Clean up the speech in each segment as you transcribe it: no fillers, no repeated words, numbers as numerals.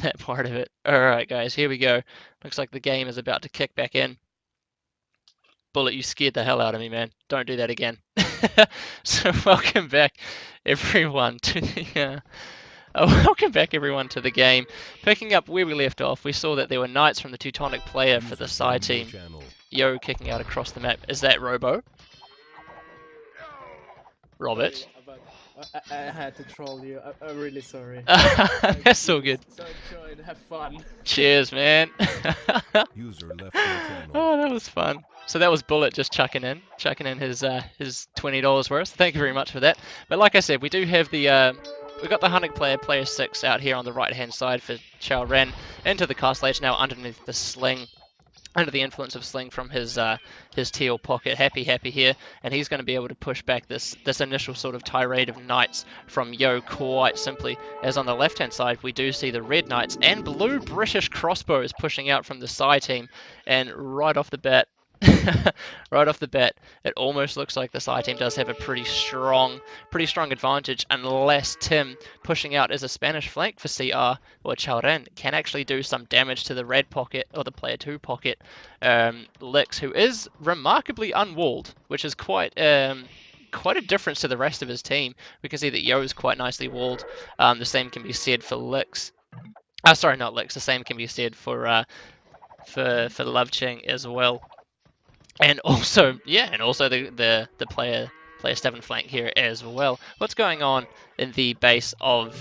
that part of it. Alright guys, here we go. Looks like the game is about to kick back in. Bullet, you scared the hell out of me, man. Don't do that again. So welcome back everyone to the welcome back everyone to the game. Picking up where we left off, we saw that there were knights from the Teutonic player for the SY team. Yo kicking out across the map. Is that Robo? Robert? I had to troll you. I'm really sorry. That's so good. So enjoy and have fun. Cheers, man. User left your channel. Oh, that was fun. So that was Bullet just chucking in his $20 worth. Thank you very much for that. But like I said, we do have the we've got the Hunnic player 6 out here on the right hand side for Chao Ren into the castle edge now underneath the sling. Under the influence of Sling from his teal pocket, happy here, and he's going to be able to push back this initial sort of tirade of knights from Yo quite simply. As on the left hand side, we do see the red knights and blue British crossbows pushing out from the SY team, and right off the bat, it almost looks like the SY team does have a pretty strong advantage, unless Tim pushing out as a Spanish flank for CR or Chao Ren can actually do some damage to the red pocket or the player 2 pocket. Lix, who is remarkably unwalled, which is quite a difference to the rest of his team. We can see that Yo is quite nicely walled. The same can be said for Lix. Sorry, not Lix. The same can be said for Love Ching as well. And also, the player 7 flank here as well. What's going on in the base of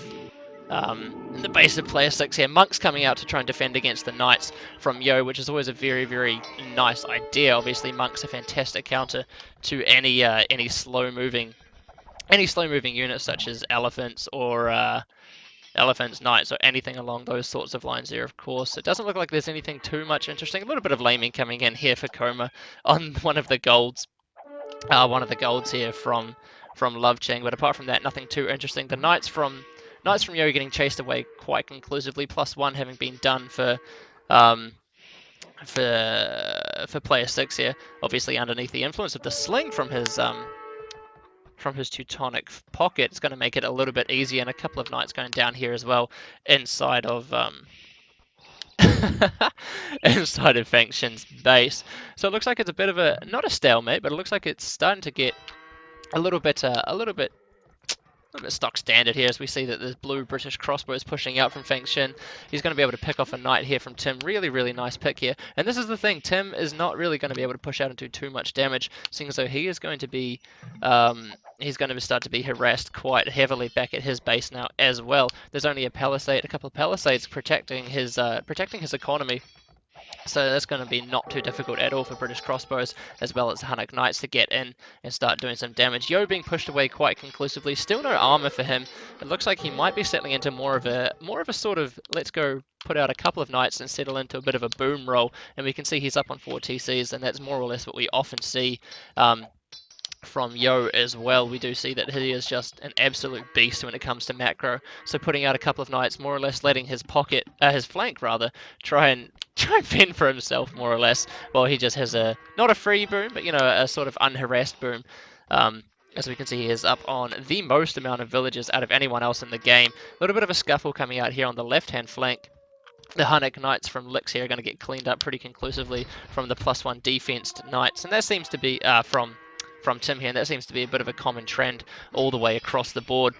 player 6 here? Monk's coming out to try and defend against the knights from Yo, which is always a very, very nice idea. Obviously, Monk's a fantastic counter to any slow moving units such as elephants or elephants, knights, or anything along those sorts of lines there, of course. It doesn't look like there's anything too much interesting. A little bit of laming coming in here for Coma on one of the golds here from Love Ching, but apart from that, nothing too interesting. The knights from Yo getting chased away quite conclusively, +1 having been done for player 6 here, obviously underneath the influence of the sling from his Teutonic pocket. It's going to make it a little bit easier, and a couple of knights going down here as well inside of inside of Feng Shin's base. So it looks like it's a bit of a, not a stalemate, but it looks like it's starting to get a little bit stock standard here, as we see that there's blue British crossbows pushing out from Feng Shin. He's going to be able to pick off a knight here from Tim. Really, really nice pick here. And this is the thing, Tim is not really going to be able to push out and do too much damage, seeing as though he is going to be start to be harassed quite heavily back at his base now as well. There's only a couple of palisades protecting his economy. So that's going to be not too difficult at all for British crossbows, as well as Hunnic knights, to get in and start doing some damage. Yo being pushed away quite conclusively. Still no armor for him. It looks like he might be settling into more of a sort of, let's go put out a couple of knights and settle into a bit of a boom roll. And we can see he's up on 4 TCs, and that's more or less what we often see from Yo as well. We do see that he is just an absolute beast when it comes to macro. So putting out a couple of knights, more or less letting his flank rather, try and fend for himself more or less, while he just has not a free boom, but a sort of unharassed boom. As we can see, he is up on the most amount of villages out of anyone else in the game. A little bit of a scuffle coming out here on the left-hand flank. The Hunnic knights from Lix here are going to get cleaned up pretty conclusively from the +1 defensed knights, and that seems to be from Tim here, and that seems to be a bit of a common trend all the way across the board.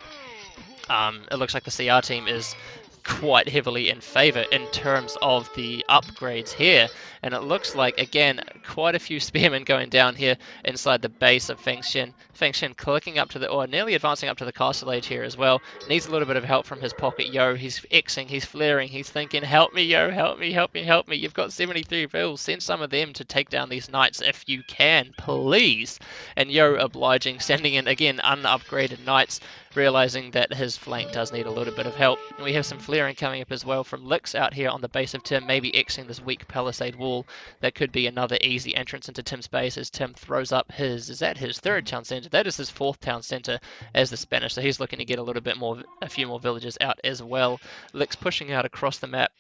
It looks like the CR team is quite heavily in favour in terms of the upgrades here, and it looks like, again, quite a few spearmen going down here inside the base of Feng Shin. Feng Shin clicking up to nearly advancing up to the castle age here as well. Needs a little bit of help from his pocket Yo. He's Xing, he's flaring, he's thinking, help me Yo, help me, help me, help me. You've got 73 vills, send some of them to take down these knights if you can, please. And Yo obliging, sending in, again, unupgraded knights, realizing that his flank does need a little bit of help. And we have some flaring coming up as well from Lix out here on the base of Tim, maybe Xing this weak palisade wall. That could be another easy entrance into Tim's base as Tim throws up his 3rd town centre? That is his 4th town centre as the Spanish, so he's looking to get a few more villages out as well. Lix pushing out across the map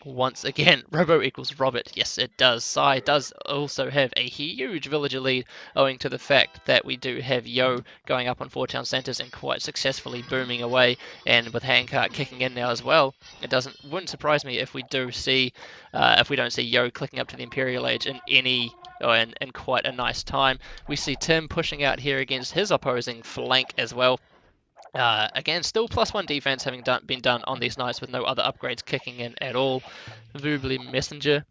Once again, Robo equals Robert. Yes, it does. Sai does also have a huge villager lead owing to the fact that we do have Yo going up on 4 town centers and quite successfully booming away, and with Handcart kicking in now as well. It wouldn't surprise me if we don't see Yo clicking up to the Imperial Age in quite a nice time. We see Tim pushing out here against his opposing flank as well. Again, still +1 defense having been done on these knights with no other upgrades kicking in at all. Vubly Messenger,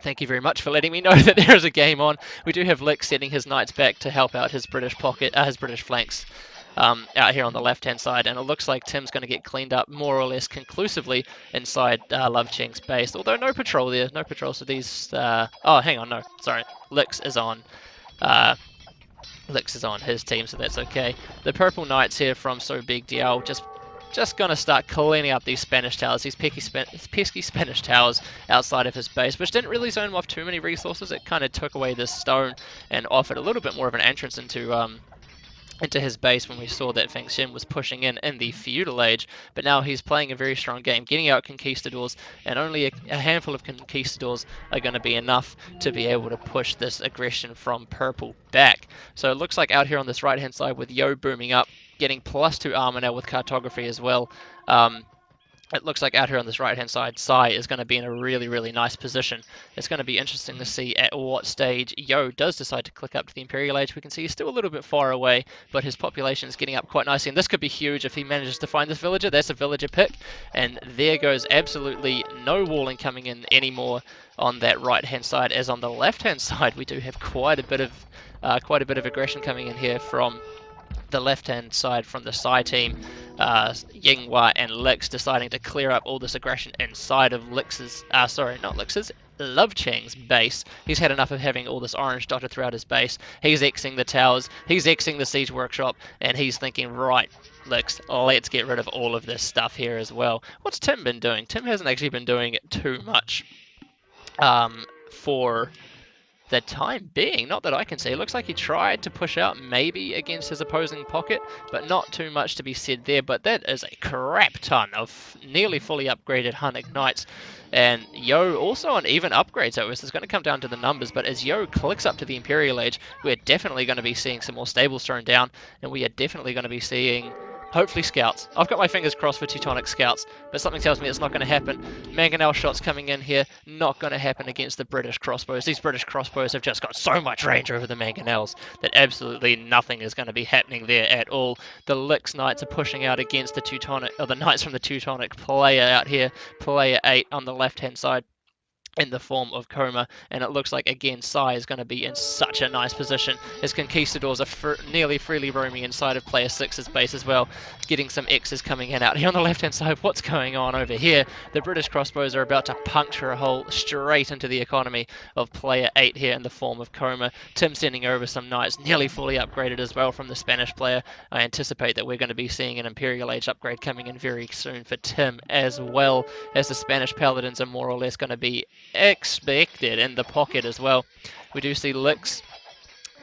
thank you very much for letting me know that there is a game on. We do have Lick setting his knights back to help out his British flanks out here on the left-hand side, and it looks like Tim's going to get cleaned up more or less conclusively inside Love Cheng's base. Although no patrol there, no patrol. So these, oh, hang on, no, sorry, Lick's is on. Lix is on his team, so that's okay. The purple knights here from So Big DL just gonna start cleaning up these Spanish towers, these pesky Spanish towers outside of his base, which didn't really zone him off too many resources. It kind of took away this stone and offered a little bit more of an entrance into his base when we saw that Feng Xin was pushing in the feudal age, but now he's playing a very strong game, getting out conquistadors, and only a handful of conquistadors are going to be enough to be able to push this aggression from purple back. So it looks like out here on this right hand side with Yo booming up, getting +2 armor now with cartography as well. It looks like out here on this right-hand side, Sai is going to be in a really, really nice position. It's going to be interesting to see at what stage Yo does decide to click up to the Imperial Age. We can see he's still a little bit far away, but his population is getting up quite nicely. And this could be huge if he manages to find this villager. That's a villager pick. And there goes absolutely no walling coming in anymore on that right-hand side. As on the left-hand side, we do have quite a bit of aggression coming in here from the left-hand side from the Sai team. Yinghua and Lix deciding to clear up all this aggression inside of Love Cheng's base. He's had enough of having all this orange dotted throughout his base. He's Xing the towers, he's Xing the siege workshop, and he's thinking, right, Lix, let's get rid of all of this stuff here as well. What's Tim been doing? Tim hasn't actually been doing too much for the time being, not that I can see. It looks like he tried to push out maybe against his opposing pocket, but not too much to be said there. But that is a crap ton of nearly fully upgraded Hunnic Knights. And Yo also on even upgrades, so it's going to come down to the numbers, but as Yo clicks up to the Imperial Age, we're definitely going to be seeing some more stables thrown down, and we are definitely going to be seeing hopefully scouts. I've got my fingers crossed for Teutonic scouts, but something tells me it's not going to happen. Mangonel shots coming in here, not going to happen against the British crossbows. These British crossbows have just got so much range over the Mangonels that absolutely nothing is going to be happening there at all. The Lix Knights are pushing out against the Teutonic, or the Knights from the Teutonic player out here, player 8 on the left-hand side, in the form of Coma, and it looks like again Sai is going to be in such a nice position. His conquistadors are nearly freely roaming inside of player 6's base as well, getting some X's coming in out here on the left hand side. What's going on over here? The British crossbows are about to puncture a hole straight into the economy of player 8 here in the form of Coma. Tim sending over some knights nearly fully upgraded as well from the Spanish player. I anticipate that we're going to be seeing an Imperial Age upgrade coming in very soon for Tim, as well as the Spanish paladins are more or less going to be expected in the pocket as well. We do see Lix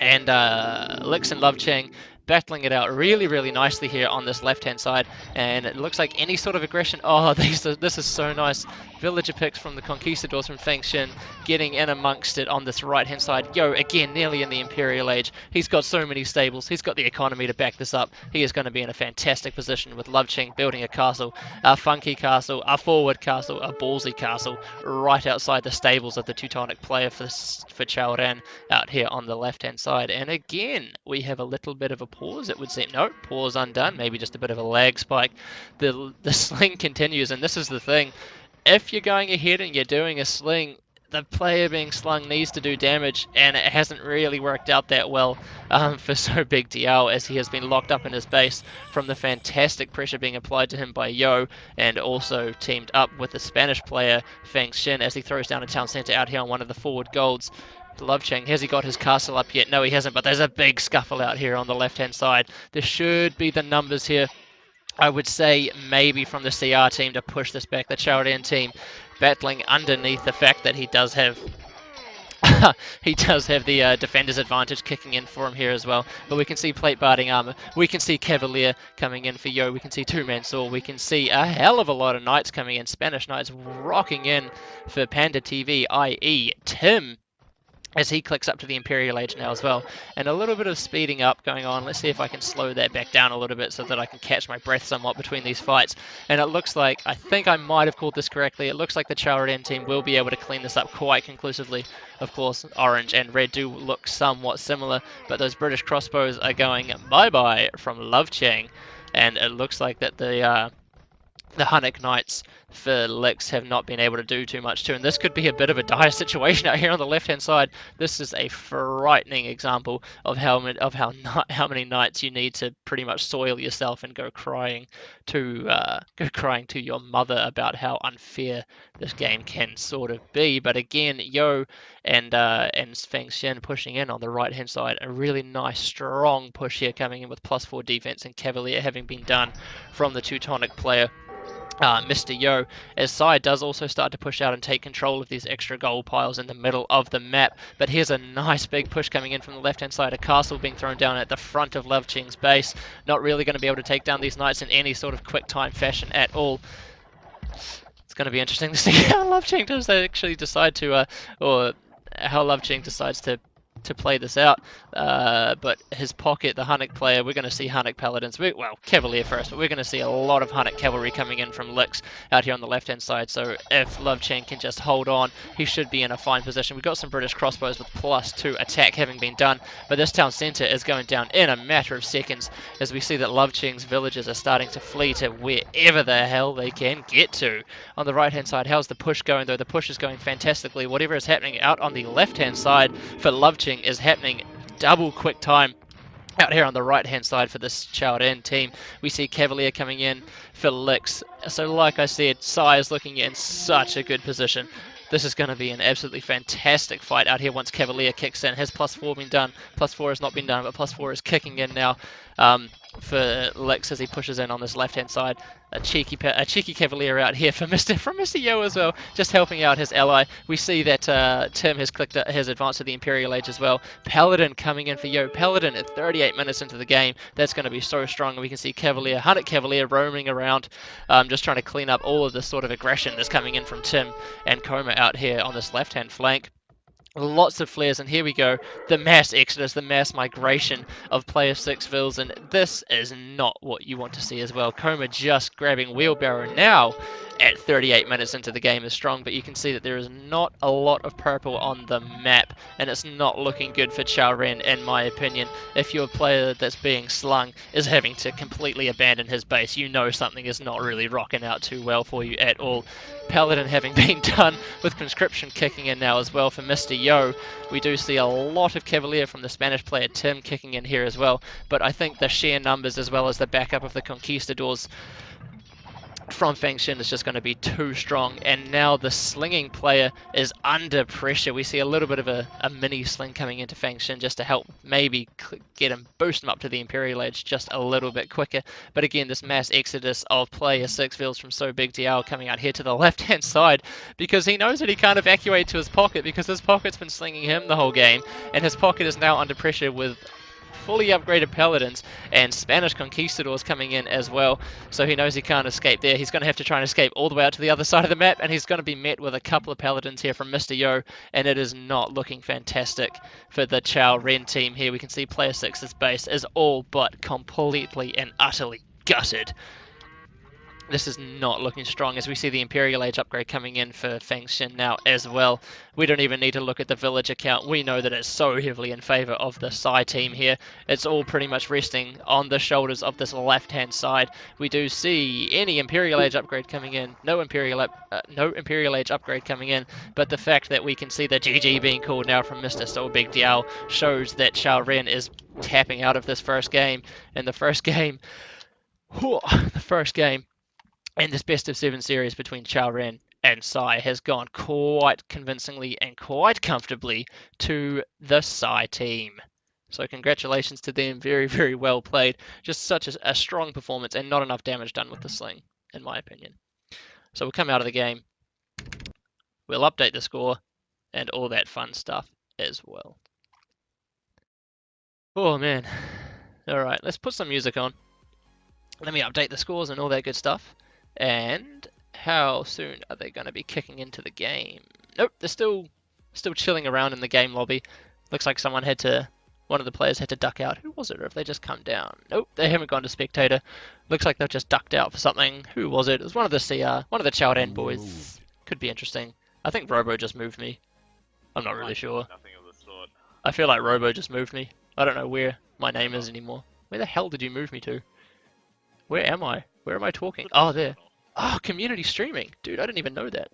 and Love Cheng battling it out really, really nicely here on this left-hand side, and it looks like any sort of aggression. Oh, this is so nice. Villager picks from the Conquistadors from Feng Xin, getting in amongst it on this right-hand side. Yo, again, nearly in the Imperial Age. He's got so many stables. He's got the economy to back this up. He is going to be in a fantastic position with Love Cheng building a castle, a funky castle, a forward castle, a ballsy castle, right outside the stables of the Teutonic player for Chao Ren out here on the left-hand side. And again, we have a little bit of a pause, it would seem. No, pause undone. Maybe just a bit of a lag spike. The sling continues, and this is the thing. If you're going ahead and you're doing a sling, the player being slung needs to do damage, and it hasn't really worked out that well for So Big DL, as he has been locked up in his base from the fantastic pressure being applied to him by Yo, and also teamed up with the Spanish player Feng Xin as he throws down a town center out here on one of the forward golds. Love Cheng, has he got his castle up yet? No, he hasn't, but there's a big scuffle out here on the left-hand side. There should be the numbers here, I would say, maybe from the CR team to push this back. The Chao Ren team battling underneath the fact that he does have He does have the defender's advantage kicking in for him here as well. But we can see plate barding armor. We can see Cavalier coming in for Yo. We can see two-man sword. We can see a hell of a lot of knights coming in. Spanish knights rocking in for Panda TV, i.e. Tim, as he clicks up to the Imperial Age now as well. And a little bit of speeding up going on. Let's see if I can slow that back down a little bit so that I can catch my breath somewhat between these fights. And it looks like, I think I might have called this correctly, it looks like the Chao Ren team will be able to clean this up quite conclusively. Of course, orange and red do look somewhat similar, but those British crossbows are going bye-bye from Love Chang. And it looks like that the Hunnic Knights for Lix have not been able to do too much too, and this could be a bit of a dire situation out here on the left-hand side. This is a frightening example of how many knights you need to pretty much soil yourself and go crying to your mother about how unfair this game can sort of be. But again, Yo and Feng Xian pushing in on the right-hand side, a really nice strong push here coming in with +4 defense, and Cavalier having been done from the Teutonic player. Mr. Yo, as SY does also start to push out and take control of these extra gold piles in the middle of the map. But here's a nice big push coming in from the left-hand side. A castle being thrown down at the front of Love Ching's base. Not really going to be able to take down these knights in any sort of quick time fashion at all. It's going to be interesting to see how Love Ching does actually decide to, or how Love Ching decides to play this out, but his pocket, the Hunnic player, we're going to see Hunnic Paladins, well, Cavalier first, but we're going to see a lot of Hunnic Cavalry coming in from Lix out here on the left-hand side, so if Love Chang can just hold on, he should be in a fine position. We've got some British crossbows with +2 attack having been done, but this town centre is going down in a matter of seconds, as we see that Love Chang's villagers are starting to flee to wherever the hell they can get to. On the right-hand side, how's the push going, though? The push is going fantastically. Whatever is happening out on the left-hand side for Love Ching is happening double quick time out here on the right hand side for this Chao Ren team. We see Cavalier coming in for Lix. So like I said, SY is looking in such a good position. This is going to be an absolutely fantastic fight out here once Cavalier kicks in. Has +4 been done? +4 has not been done, but +4 is kicking in now for Lix as he pushes in on this left-hand side. A cheeky Cavalier out here from Mr. Yo as well, just helping out his ally. We see that Tim has advanced to the Imperial Age as well. Paladin coming in for Yo. Paladin at 38 minutes into the game. That's going to be so strong. We can see Cavalier, Hunnic Cavalier roaming around, just trying to clean up all of this sort of aggression that's coming in from Tim and Coma out here on this left-hand flank. Lots of flares, and here we go, the mass exodus, the mass migration of player 6 vills, and this is not what you want to see as well. Coma just grabbing wheelbarrow now at 38 minutes into the game is strong, but you can see that there is not a lot of purple on the map, and it's not looking good for Chao Ren, in my opinion. If your player that's being slung is having to completely abandon his base, you know something is not really rocking out too well for you at all. Paladin having been done with conscription kicking in now as well for Mr. Yo. We do see a lot of Cavalier from the Spanish player Tim kicking in here as well, but I think the sheer numbers as well as the backup of the conquistadors from Feng Xian is just going to be too strong, and now the slinging player is under pressure. We see a little bit of a mini sling coming into Feng Xian just to help maybe boost him up to the Imperial Age just a little bit quicker. But again, this mass exodus of player 6 vills from So Big DL coming out here to the left hand side, because he knows that he can't evacuate to his pocket because his pocket's been slinging him the whole game, and his pocket is now under pressure with fully upgraded paladins and Spanish conquistadors coming in as well, so he knows he can't escape there. He's going to have to try and escape all the way out to the other side of the map, and he's going to be met with a couple of paladins here from Mr. Yo, and it is not looking fantastic for the Chao Ren team here. We can see player 6's base is all but completely and utterly gutted. This is not looking strong, as we see the Imperial Age upgrade coming in for Feng Xian now as well. We don't even need to look at the village account. We know that it's so heavily in favor of the SY team here. It's all pretty much resting on the shoulders of this left-hand side. We do see any Imperial Age upgrade coming in. No Imperial Age upgrade coming in, but the fact that we can see the GG being called now from Mr. So Big Diao shows that Chao Ren is tapping out of this first game. And the first game in this best of 7 series between Chao Ren and SY has gone quite convincingly and quite comfortably to the SY team. So congratulations to them, very, very well played. Just such a strong performance and not enough damage done with the sling, in my opinion. So we'll come out of the game, we'll update the score, and all that fun stuff as well. Oh man. Alright, let's put some music on. Let me update the scores and all that good stuff. And how soon are they going to be kicking into the game? Nope, they're still chilling around in the game lobby. Looks like one of the players had to duck out. Who was it, or have they just come down? Nope, they haven't gone to spectator. Looks like they've just ducked out for something. Who was it? It was one of the Chao Ren boys. Could be interesting. I think Robo just moved me. I'm not really sure. Nothing of the sort. I feel like Robo just moved me. I don't know where my name is anymore. Where the hell did you move me to? Where am I? Where am I talking? Oh, there. Oh, community streaming. Dude, I didn't even know that.